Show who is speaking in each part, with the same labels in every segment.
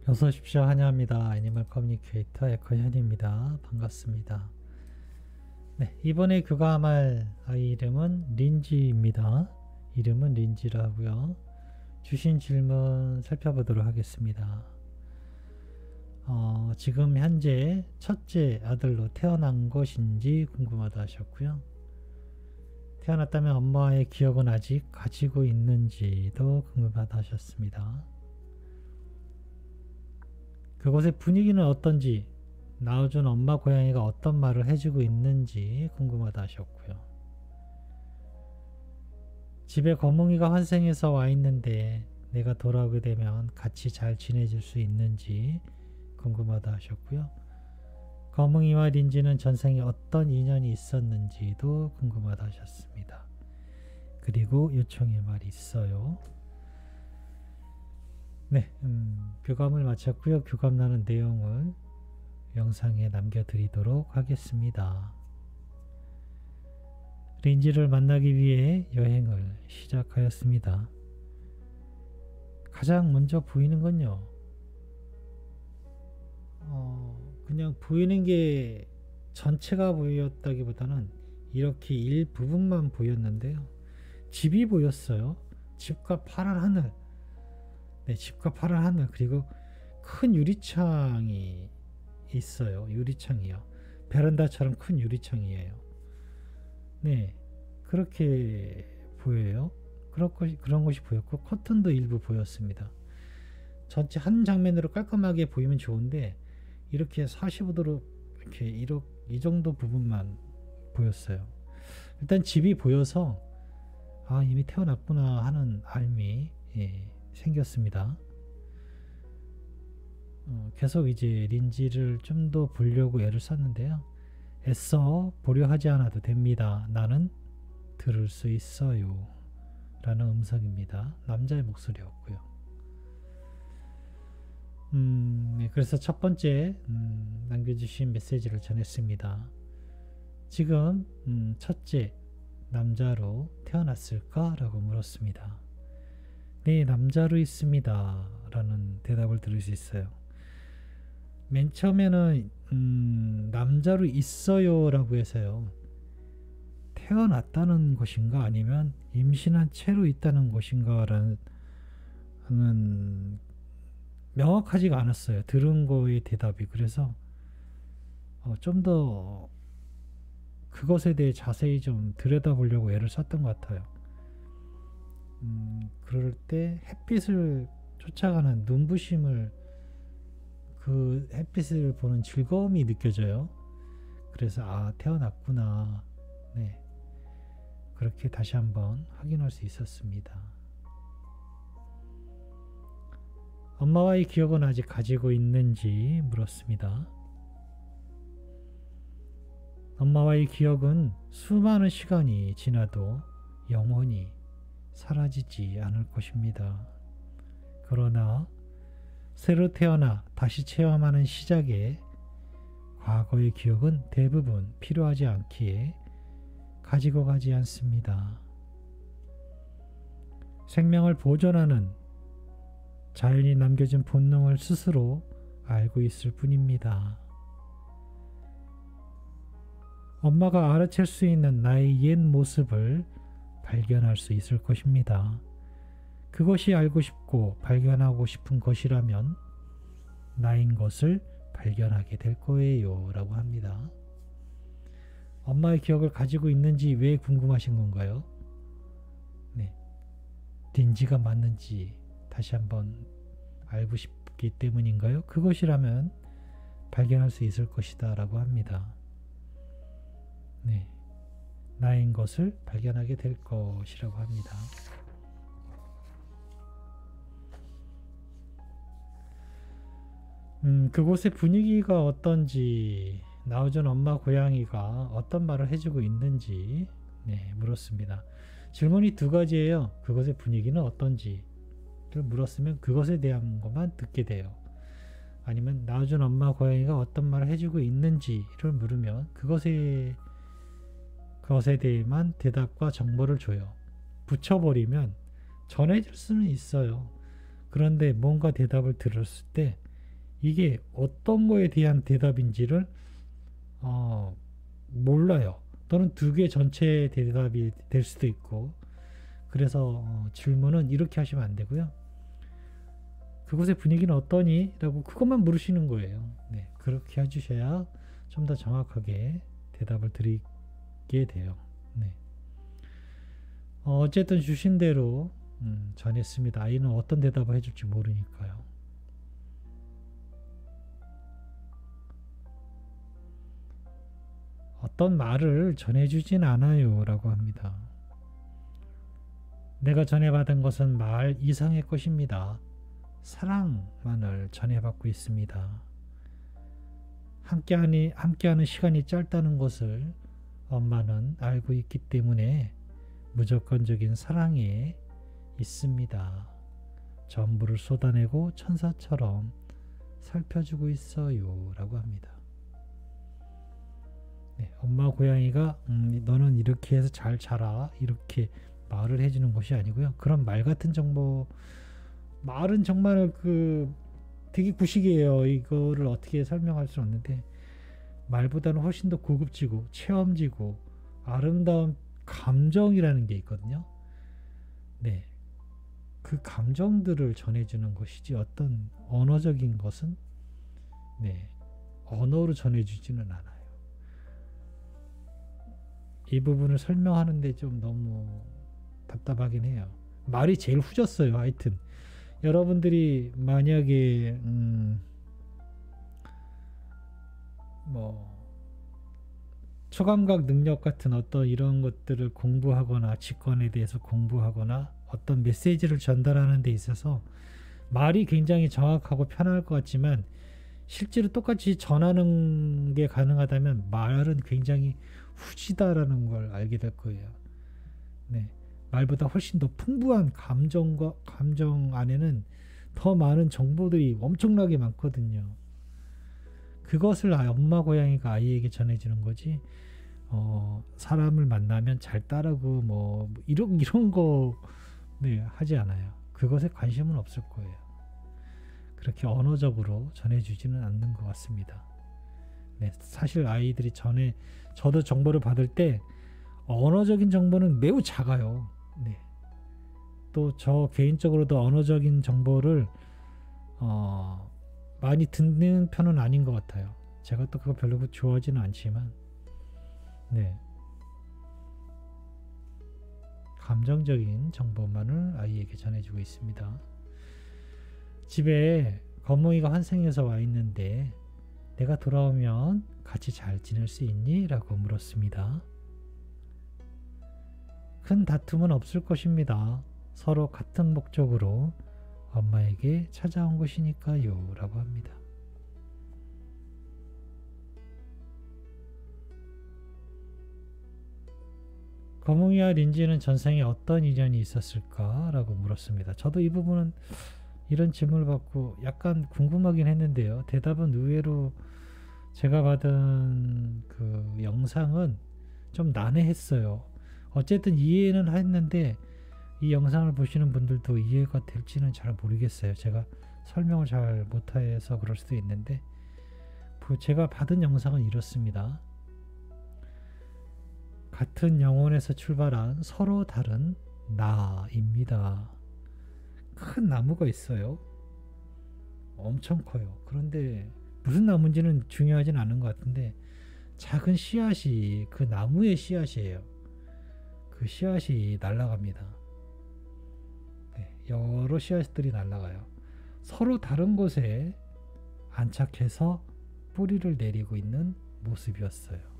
Speaker 1: 어서 오십시오. 환영합니다. 애니멀 커뮤니케이터 에커현입니다. 반갑습니다. 네, 이번에 교감할 아이 이름은 린지입니다. 이름은 린지라 하고요. 주신 질문 살펴보도록 하겠습니다. 지금 현재 첫째 아들로 태어난 것인지 궁금하다 하셨고요. 태어났다면 엄마의 기억은 아직 가지고 있는지도 궁금하다 하셨습니다. 그곳의 분위기는 어떤지, 낳아준 엄마 고양이가 어떤 말을 해주고 있는지 궁금하다 하셨고요. 집에 거뭉이가 환생해서 와 있는데 내가 돌아오게 되면 같이 잘 지내줄 수 있는지 궁금하다 하셨고요. 거뭉이와 린지는 전생에 어떤 인연이 있었는지도 궁금하다 하셨습니다. 그리고 요청의 말이 있어요. 네, 교감을 마쳤고요. 교감나는 내용을 영상에 남겨드리도록 하겠습니다. 린지를 만나기 위해 여행을 시작하였습니다. 가장 먼저 보이는 건요. 그냥 보이는 게 전체가 보였다기보다는 이렇게 일부분만 보였는데요. 집이 보였어요. 집과 파란 하늘. 네, 집과 파란 하늘, 그리고 큰 유리창이 있어요. 유리창이요. 베란다처럼 큰 유리창이에요. 네, 그렇게 보여요. 그런 것이 보였고, 커튼도 일부 보였습니다. 전체 한 장면으로 깔끔하게 보이면 좋은데, 이렇게 45도로 이 정도 부분만 보였어요. 일단 집이 보여서, 이미 태어났구나 하는 알미, 생겼습니다. 계속 이제 린지를 좀 더 보려고 애를 썼는데요. 애써 보려 하지 않아도 됩니다. 나는 들을 수 있어요. 라는 음성입니다. 남자의 목소리였고요. 네, 그래서 첫 번째 남겨주신 메시지를 전했습니다. 지금 첫째 남자로 태어났을까? 라고 물었습니다. 네, 남자로 있습니다. 라는 대답을 들을 수 있어요. 맨 처음에는 남자로 있어요 라고 해서요. 태어났다는 것인가 아니면 임신한 채로 있다는 것인가 라는 명확하지가 않았어요. 들은 거의 대답이. 그래서 좀 더 그것에 대해 자세히 좀 들여다보려고 애를 썼던 것 같아요. 그럴 때 햇빛을 쫓아가는 눈부심을, 그 햇빛을 보는 즐거움이 느껴져요. 그래서 태어났구나. 네, 그렇게 다시 한번 확인할 수 있었습니다. 엄마와의 기억은 아직 가지고 있는지 물었습니다. 엄마와의 기억은 수많은 시간이 지나도 영원히 사라지지 않을 것입니다. 그러나 새로 태어나 다시 체험하는 시작에 과거의 기억은 대부분 필요하지 않기에 가지고 가지 않습니다. 생명을 보존하는 자연이 남겨준 본능을 스스로 알고 있을 뿐입니다. 엄마가 알아챌 수 있는 나의 옛 모습을 발견할 수 있을 것입니다. 그것이 알고 싶고 발견하고 싶은 것이라면 나인 것을 발견하게 될 거예요. 라고 합니다. 엄마의 기억을 가지고 있는지 왜 궁금하신 건가요? 네, 린지가 맞는지 다시 한번 알고 싶기 때문인가요? 그것이라면 발견할 수 있을 것이다 라고 합니다. 네, 나인 것을 발견하게 될 것이라고 합니다. 그곳의 분위기가 어떤지, 낳아준 엄마 고양이가 어떤 말을 해주고 있는지 물었습니다. 질문이 두 가지예요. 그곳의 분위기는 어떤지를 물었으면 그것에 대한 것만 듣게 돼요. 아니면 낳아준 엄마 고양이가 어떤 말을 해주고 있는지를 물으면 그것에 대해만 대답과 정보를 줘요. 붙여버리면 전해질 수는 있어요. 그런데 뭔가 대답을 들었을 때 이게 어떤 거에 대한 대답인지를 몰라요. 또는 두 개 전체의 대답이 될 수도 있고. 그래서 질문은 이렇게 하시면 안 되고요. 그곳의 분위기는 어떠니? 라고 그것만 물으시는 거예요. 네, 그렇게 해주셔야 좀 더 정확하게 대답을 드리게 돼요. 네. 어쨌든 주신 대로 전했습니다. 아이는 어떤 대답을 해줄지 모르니까요. 어떤 말을 전해주진 않아요 라고 합니다. 내가 전해받은 것은 말 이상의 것입니다. 사랑만을 전해받고 있습니다. 함께하는 시간이 짧다는 것을 엄마는 알고 있기 때문에 무조건적인 사랑에 있습니다. 전부를 쏟아내고 천사처럼 살펴주고 있어요 라고 합니다. 네, 엄마 고양이가 너는 이렇게 해서 잘 자라 이렇게 말을 해주는 것이 아니고요. 그런 말 같은 정보, 말은 정말 되게 구식이에요. 이거를 어떻게 설명할 수 없는데 말보다는 훨씬 더 고급지고 체험지고 아름다운 감정이라는 게 있거든요. 네, 그 감정들을 전해주는 것이지 어떤 언어적인 것은 네, 언어로 전해주지는 않아요. 이 부분을 설명하는데 좀 너무 답답하긴 해요. 말이 제일 후졌어요. 하여튼 여러분들이 만약에 뭐 초감각 능력 같은 어떤 이런 것들을 공부하거나 직관에 대해서 공부하거나 어떤 메시지를 전달하는 데 있어서 말이 굉장히 정확하고 편할 것 같지만 실제로 똑같이 전하는 게 가능하다면 말은 굉장히 후지다라는 걸 알게 될 거예요. 네, 말보다 훨씬 더 풍부한 감정 안에는 더 많은 정보들이 엄청나게 많거든요. 그것을 엄마 고양이가 아이에게 전해주는 거지. 사람을 만나면 잘 따르고 뭐 이런 거 네, 하지 않아요. 그것에 관심은 없을 거예요. 그렇게 언어적으로 전해주지는 않는 것 같습니다. 네, 사실 아이들이 저도 정보를 받을 때 언어적인 정보는 매우 작아요. 네. 또 저 개인적으로도 언어적인 정보를 많이 듣는 편은 아닌 것 같아요. 제가 또 그거 별로 좋아하지는 않지만 네, 감정적인 정보만을 아이에게 전해주고 있습니다. 집에 거몽이가 환생해서 와 있는데 내가 돌아오면 같이 잘 지낼 수 있니? 라고 물었습니다. 큰 다툼은 없을 것입니다. 서로 같은 목적으로 엄마에게 찾아온 것이니까요 라고 합니다. 거몽이와 린지는 전생에 어떤 인연이 있었을까? 라고 물었습니다. 저도 이 부분은 이런 질문을 받고 약간 궁금하긴 했는데요. 대답은 의외로 제가 받은 그 영상은 좀 난해했어요. 어쨌든 이해는 했는데 이 영상을 보시는 분들도 이해가 될지는 잘 모르겠어요. 제가 설명을 잘 못해서 그럴 수도 있는데 제가 받은 영상은 이렇습니다. 같은 영혼에서 출발한 서로 다른 나입니다. 큰 나무가 있어요. 엄청 커요. 그런데 무슨 나무인지는 중요하진 않은 것 같은데 작은 씨앗이 그 나무의 씨앗이에요. 그 씨앗이 날아갑니다. 네, 여러 씨앗들이 날아가요. 서로 다른 곳에 안착해서 뿌리를 내리고 있는 모습이었어요.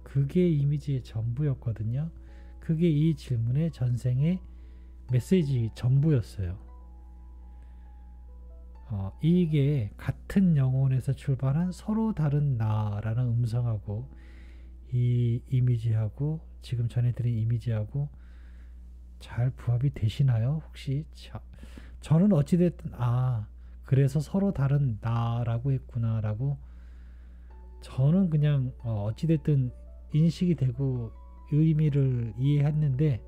Speaker 1: 그게 이미지의 전부였거든요. 그게 이 질문의 전생의 메시지 전부였어요. 이게 같은 영혼에서 출발한 서로 다른 나라는 음성하고 이 이미지하고 지금 전해드린 이미지하고 잘 부합이 되시나요? 혹시 저는 어찌됐든 그래서 서로 다른 나라고 했구나 라고 저는 그냥 어찌됐든 인식이 되고 의미를 이해했는데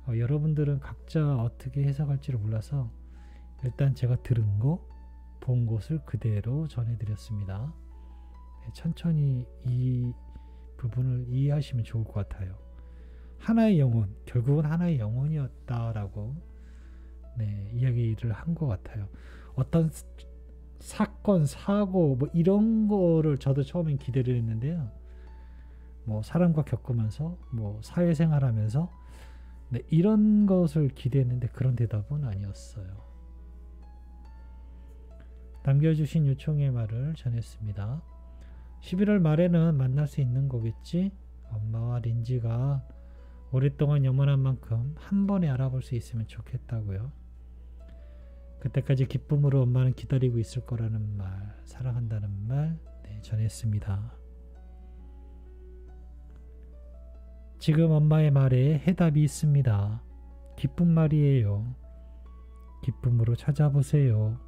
Speaker 1: 여러분들은 각자 어떻게 해석할지를 몰라서 일단 제가 들은 거, 본 것을 그대로 전해드렸습니다. 천천히 이 부분을 이해하시면 좋을 것 같아요. 하나의 영혼, 결국은 하나의 영혼이었다라고 이야기를 한 것 같아요. 어떤 사건, 사고 뭐 이런 거를 저도 처음엔 기대를 했는데요. 뭐 사람과 겪으면서 뭐 사회생활하면서 이런 것을 기대했는데 그런 대답은 아니었어요. 남겨주신 요청의 말을 전했습니다. 11월 말에는 만날 수 있는 거겠지? 엄마와 린지가 오랫동안 염원한 만큼 한 번에 알아볼 수 있으면 좋겠다고요. 그때까지 기쁨으로 엄마는 기다리고 있을 거라는 말, 사랑한다는 말 전했습니다. 지금 엄마의 말에 해답이 있습니다. 기쁜 말이에요. 기쁨으로 찾아보세요.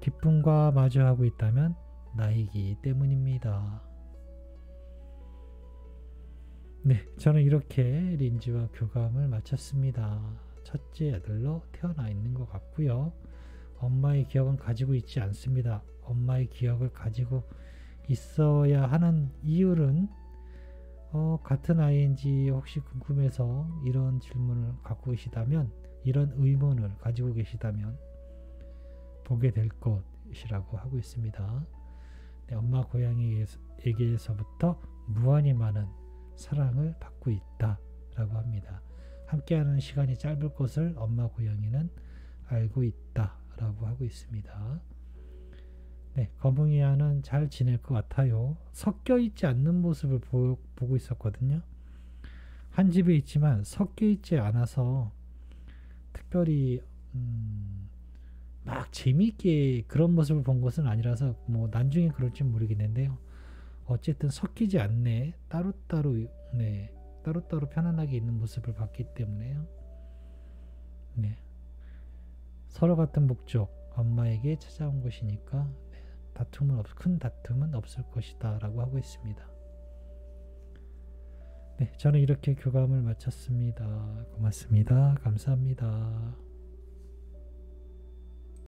Speaker 1: 기쁨과 마주하고 있다면 나이기 때문입니다. 저는 이렇게 린지와 교감을 마쳤습니다. 첫째 아들로 태어나 있는 것 같고요. 엄마의 기억은 가지고 있지 않습니다. 엄마의 기억을 가지고 있어야 하는 이유는 같은 아이인지 혹시 궁금해서 이런 질문을 갖고 계시다면, 이런 의문을 가지고 계시다면 보게 될 것이라고 하고 있습니다. 엄마 고양이에게서부터 무한히 많은 사랑을 받고 있다라고 합니다. 함께하는 시간이 짧을 것을 엄마 고양이는 알고 있다라고 하고 있습니다. 거북이와는 잘 지낼 것 같아요. 섞여 있지 않는 모습을 보고 있었거든요. 한 집에 있지만 섞여 있지 않아서 특별히 막 재미있게 그런 모습을 본 것은 아니라서 뭐 나중에 그럴지 모르겠는데요. 어쨌든 섞이지 않네. 따로따로 편안하게 있는 모습을 봤기 때문에요. 서로 같은 목적, 엄마에게 찾아온 것이니까 큰 다툼은 없을 것이다 라고 하고 있습니다. 저는 이렇게 교감을 마쳤습니다. 고맙습니다. 감사합니다.